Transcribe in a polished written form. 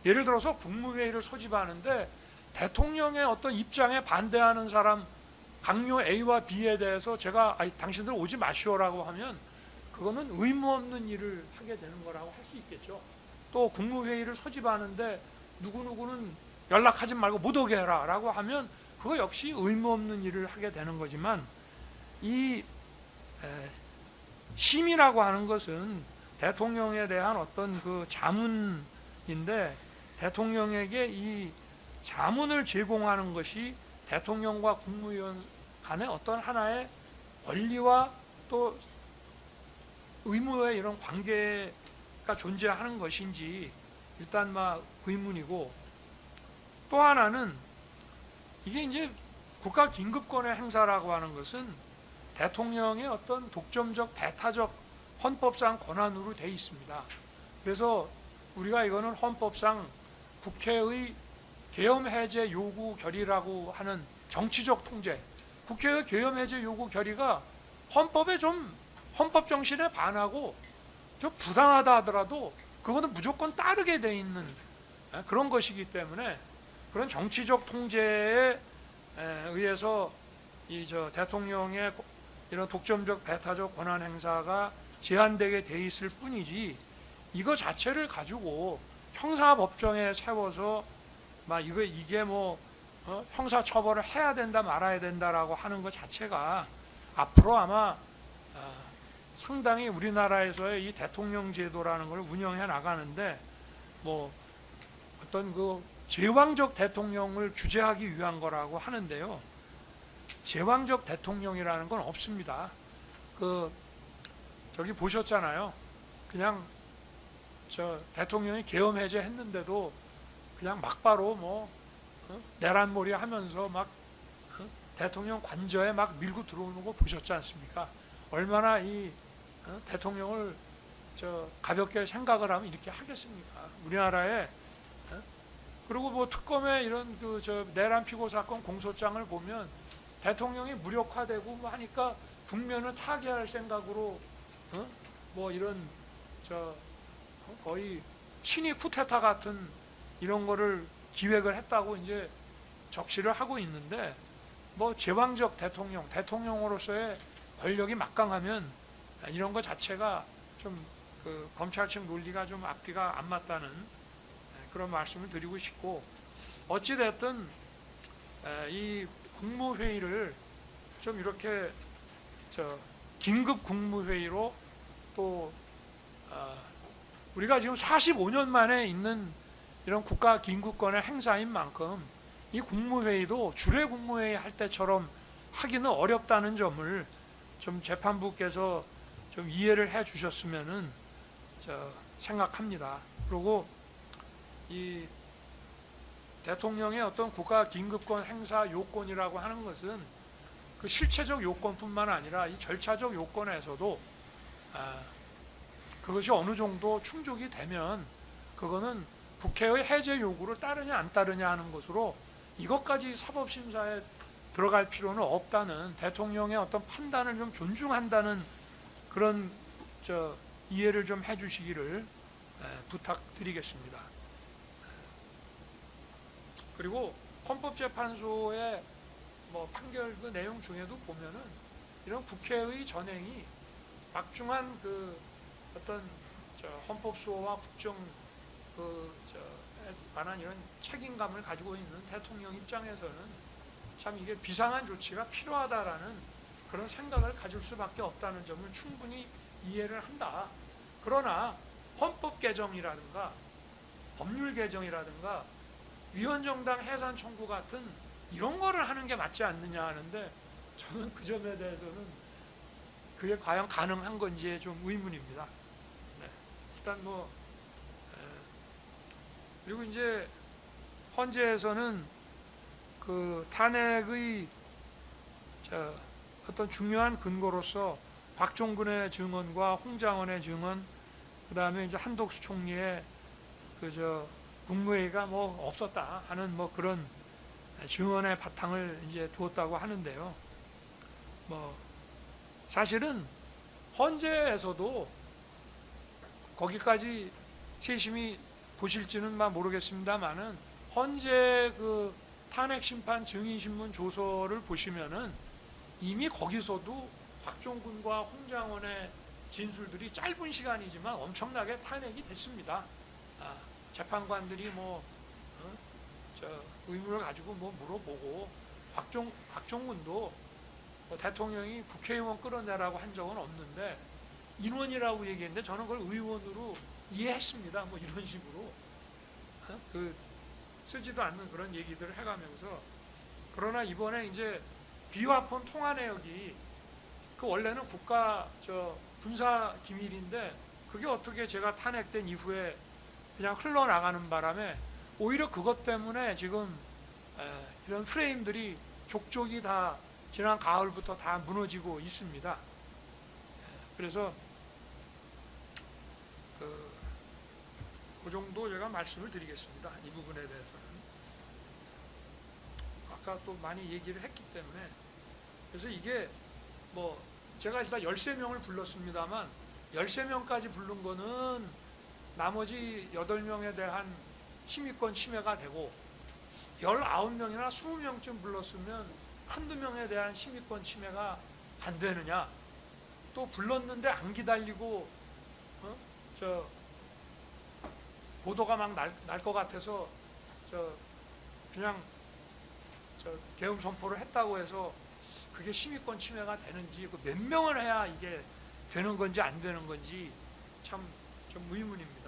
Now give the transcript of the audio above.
예를 들어서 국무회의를 소집하는데 대통령의 어떤 입장에 반대하는 사람 강요 A와 B에 대해서 제가 당신들 오지 마시오라고 하면 그거는 의무 없는 일을 하게 되는 거라고 할 수 있겠죠. 또 국무회의를 소집하는데 누구누구는 연락하지 말고 못 오게 해라 라고 하면 그거 역시 의무 없는 일을 하게 되는 거지만, 이 심의라고 하는 것은 대통령에 대한 어떤 그 자문인데, 대통령에게 이 자문을 제공하는 것이 대통령과 국무위원 간의 어떤 하나의 권리와 또 의무의 이런 관계가 존재하는 것인지 일단 막 의문이고, 또 하나는 이게 이제 국가 긴급권의 행사라고 하는 것은 대통령의 어떤 독점적 배타적 헌법상 권한으로 되어 있습니다. 그래서 우리가 이거는 헌법상 국회의 계엄 해제 요구 결의라고 하는 정치적 통제, 국회의 계엄 해제 요구 결의가 헌법에 좀 헌법 정신에 반하고 좀 부당하다 하더라도 그거는 무조건 따르게 돼 있는 그런 것이기 때문에, 그런 정치적 통제에 의해서 대통령의 이런 독점적 배타적 권한 행사가 제한되게 돼 있을 뿐이지, 이거 자체를 가지고 형사법정에 세워서 막 이게 뭐 형사 처벌을 해야 된다 말아야 된다라고 하는 것 자체가 앞으로 아마 상당히 우리나라에서의 이 대통령 제도라는 걸 운영해 나가는데 뭐 어떤 그 제왕적 대통령을 규제하기 위한 거라고 하는데요. 제왕적 대통령이라는 건 없습니다. 저기 보셨잖아요. 그냥 대통령이 계엄 해제했는데도 그냥 막바로 내란몰이 하면서 막 대통령 관저에 막 밀고 들어오는 거 보셨지 않습니까? 얼마나 이 대통령을 가볍게 생각을 하면 이렇게 하겠습니까? 우리나라에. 그리고 뭐 특검의 이런 내란 피고 사건 공소장을 보면 대통령이 무력화되고 뭐 하니까 국면을 타개할 생각으로 뭐 이런 거의 친위 쿠데타 같은 이런 거를 기획을 했다고 이제 적시를 하고 있는데, 뭐 제왕적 대통령으로서의 권력이 막강하면 이런 것 자체가 좀 검찰 측 논리가 좀 앞뒤가 안 맞다는 그런 말씀을 드리고 싶고, 어찌됐든 이 국무회의를 좀 이렇게 긴급 국무회의로 또 우리가 지금 45년 만에 있는 이런 국가 긴급권의 행사인 만큼 이 국무회의도 주례 국무회의 할 때처럼 하기는 어렵다는 점을 좀 재판부께서 좀 이해를 해 주셨으면은 생각합니다. 그리고 이 대통령의 어떤 국가 긴급권 행사 요건이라고 하는 것은 그 실체적 요건뿐만 아니라 이 절차적 요건에서도 그것이 어느 정도 충족이 되면 그거는 국회의 해제 요구를 따르냐 안 따르냐 하는 것으로 이것까지 사법심사에 들어갈 필요는 없다는, 대통령의 어떤 판단을 좀 존중한다는 그런 이해를 좀 해주시기를 부탁드리겠습니다. 그리고 헌법재판소의 뭐 판결 그 내용 중에도 보면은 이런 국회의 전행이 막중한 어떤 헌법 수호와 국정 관한 이런 책임감을 가지고 있는 대통령 입장에서는 참 이게 비상한 조치가 필요하다라는 그런 생각을 가질 수밖에 없다는 점을 충분히 이해를 한다. 그러나 헌법 개정이라든가 법률 개정이라든가 위헌정당 해산 청구 같은 이런 거를 하는 게 맞지 않느냐 하는데, 저는 그 점에 대해서는 그게 과연 가능한 건지에 좀 의문입니다. 네. 일단 그리고 이제 헌재에서는 그 탄핵의 어떤 중요한 근거로서 박종근의 증언과 홍장원의 증언, 그 다음에 이제 한독수 총리의 국무회의가 뭐 없었다 하는 뭐 그런 증언의 바탕을 이제 두었다고 하는데요. 뭐 사실은 헌재에서도 거기까지 세심히 보실지는 모르겠습니다만은 헌재 그 탄핵 심판 증인 신문 조서를 보시면은 이미 거기서도 박종군과 홍장원의 진술들이 짧은 시간이지만 엄청나게 탄핵이 됐습니다. 재판관들이 의문을 가지고 물어보고 박종군도 대통령이 국회의원 끌어내라고 한 적은 없는데 인원이라고 얘기했는데 저는 그걸 의원으로 이해했습니다. 이런 식으로 쓰지도 않는 그런 얘기들을 해가면서, 그러나 이번에 이제 비화폰 통화 내역이 원래는 국가 군사 기밀인데 그게 어떻게 제가 탄핵된 이후에 그냥 흘러나가는 바람에 오히려 그것 때문에 지금 이런 프레임들이 족족이 다 지난 가을부터 다 무너지고 있습니다. 그래서 그 정도 제가 말씀을 드리겠습니다. 이 부분에 대해서는 아까 또 많이 얘기를 했기 때문에. 그래서 이게 제가 일단 13명을 불렀습니다만 13명까지 부른 거는 나머지 8명에 대한 심의권 침해가 되고 19명이나 20명쯤 불렀으면 한두 명에 대한 심의권 침해가 안 되느냐, 또 불렀는데 안 기다리고 보도가 막 날 것 같아서 그냥 계엄 선포를 했다고 해서 그게 심의권 침해가 되는지, 몇 명을 해야 이게 되는 건지 안 되는 건지 참 좀 의문입니다.